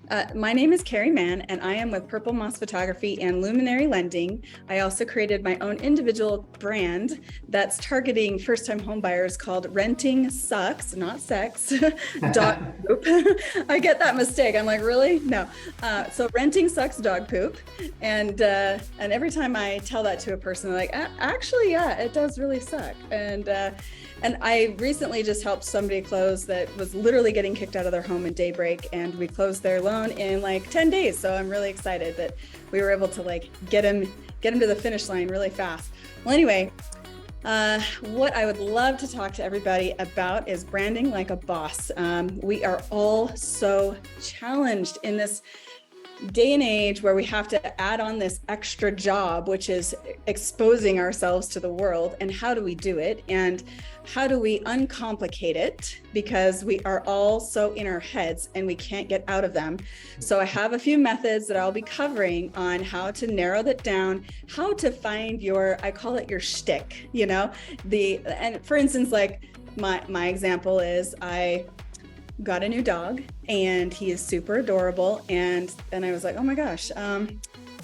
My name is Carrie Mann, and I am with Purple Moss Photography and Luminary Lending. I also created my own individual brand that's targeting first-time home buyers called Renting Sucks, not sex, dog poop. I get that mistake. I'm like, really? No. So Renting Sucks Dog Poop. And every time I tell that to a person, they're like, actually, yeah, it does really suck. And I recently just helped somebody close that was literally getting kicked out of their home in daybreak, and we closed their loan in like 10 days. So I'm really excited that we were able to like get him to the finish line really fast. Well, anyway, what I would love to talk to everybody about is branding like a boss. We are all so challenged in this day and age where we have to add on this extra job, which is exposing ourselves to the world. And how do we do it? And how do we uncomplicate it? Because we are all so in our heads and we can't get out of them. So I have a few methods that I'll be covering on how to narrow that down, how to find your, I call it your shtick, you know, and for instance, like my example is I got a new dog and he is super adorable. And I was like, oh my gosh,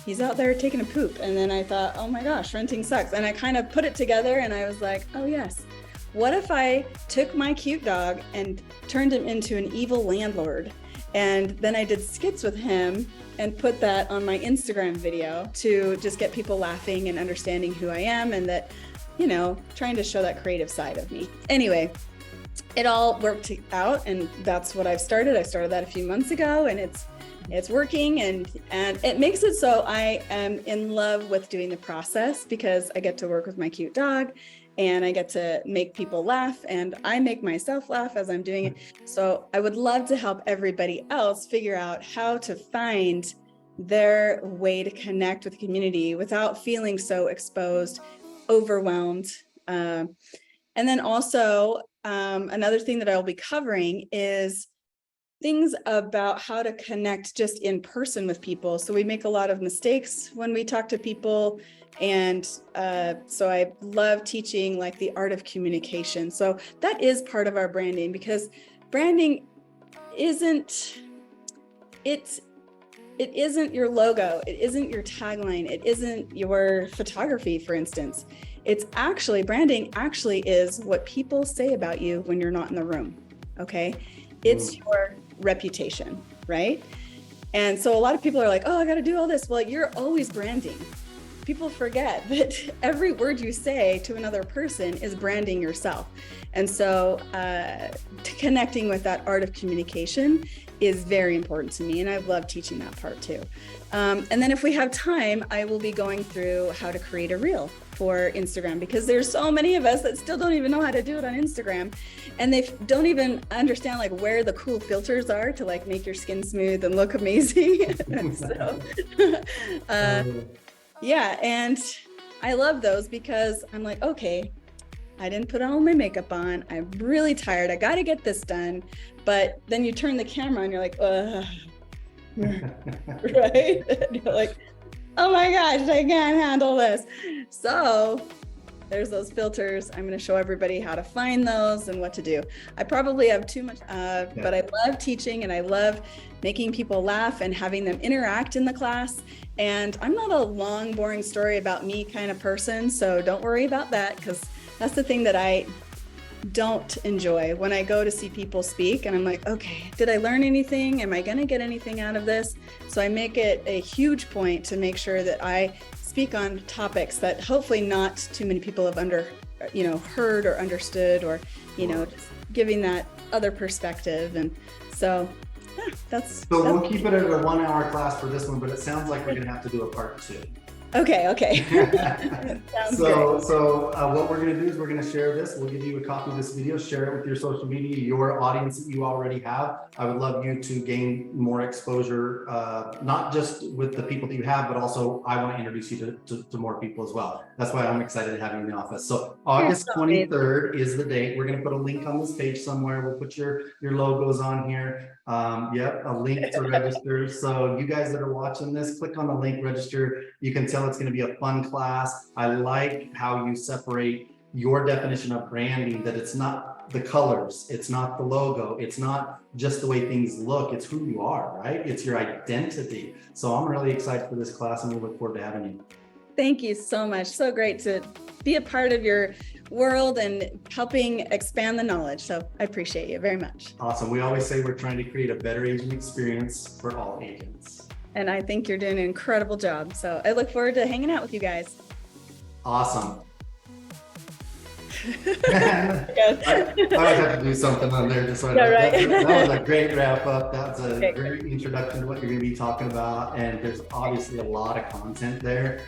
he's out there taking a poop. And then I thought, oh my gosh, renting sucks. And I kind of put it together and I was like, oh yes, what if I took my cute dog and turned him into an evil landlord? And then I did skits with him and put that on my Instagram video to just get people laughing and understanding who I am and that, you know, trying to show that creative side of me. Anyway, it all worked out, and that's what I've started. I started that a few months ago, and it's working, and it makes it so I am in love with doing the process because I get to work with my cute dog and I get to make people laugh, and I make myself laugh as I'm doing it. So I would love to help everybody else figure out how to find their way to connect with the community without feeling so exposed, overwhelmed. And then also, another thing that I'll be covering is things about how to connect just in person with people. So we make a lot of mistakes when we talk to people. And so I love teaching like the art of communication. So that is part of our branding, because branding it isn't your logo. It isn't your tagline. It isn't your photography, for instance. It's actually, branding actually is what people say about you when you're not in the room, okay? It's your reputation, right? And so a lot of people are like, oh, I gotta do all this. Well, you're always branding. People forget that every word you say to another person is branding yourself. And so connecting with that art of communication is very important to me, and I love teaching that part too. And then if we have time, I will be going through how to create a reel for Instagram, because there's so many of us that still don't even know how to do it on Instagram, and they don't even understand like where the cool filters are to like make your skin smooth and look amazing. And so, yeah, and I love those because I'm like, okay, I didn't put all my makeup on. I'm really tired. I got to get this done. But then you turn the camera and you're like, ugh. Right? And you're like, oh my gosh, I can't handle this. So there's those filters. I'm going to show everybody how to find those and what to do. I probably have too much, but I love teaching and I love making people laugh and having them interact in the class. And I'm not a long, boring story about me kind of person. So don't worry about that, because that's the thing that I don't enjoy when I go to see people speak and I'm like, okay, did I learn anything? Am I going to get anything out of this? So I make it a huge point to make sure that I speak on topics that hopefully not too many people have heard or understood, or, just giving that other perspective. And so that's we'll keep it at a 1 hour class for this one, but it sounds like we're going to have to do a part 2. Okay. Sounds good. So what we're going to do is we're going to share this. We'll give you a copy of this video, share it with your social media, your audience that you already have. I would love you to gain more exposure, not just with the people that you have, but also I want to introduce you to more people as well. That's why I'm excited to have you in the office. So August 23rd is the date. We're going to put a link on this page somewhere. We'll put your logos on here. Yep, a link to register. So you guys that are watching this, click on the link, register. You can tell it's going to be a fun class. I like how you separate your definition of branding, that it's not the colors. It's not the logo. It's not just the way things look. It's who you are, right? It's your identity. So I'm really excited for this class and we look forward to having you. Thank you so much. So great to be a part of your world and helping expand the knowledge. So I appreciate you very much. Awesome. We always say we're trying to create a better agent experience for all agents. And I think you're doing an incredible job. So I look forward to hanging out with you guys. Awesome. I would have to do something on there just so Yeah, right. that was a great wrap up. That was a great introduction to what you're going to be talking about. And there's obviously a lot of content there.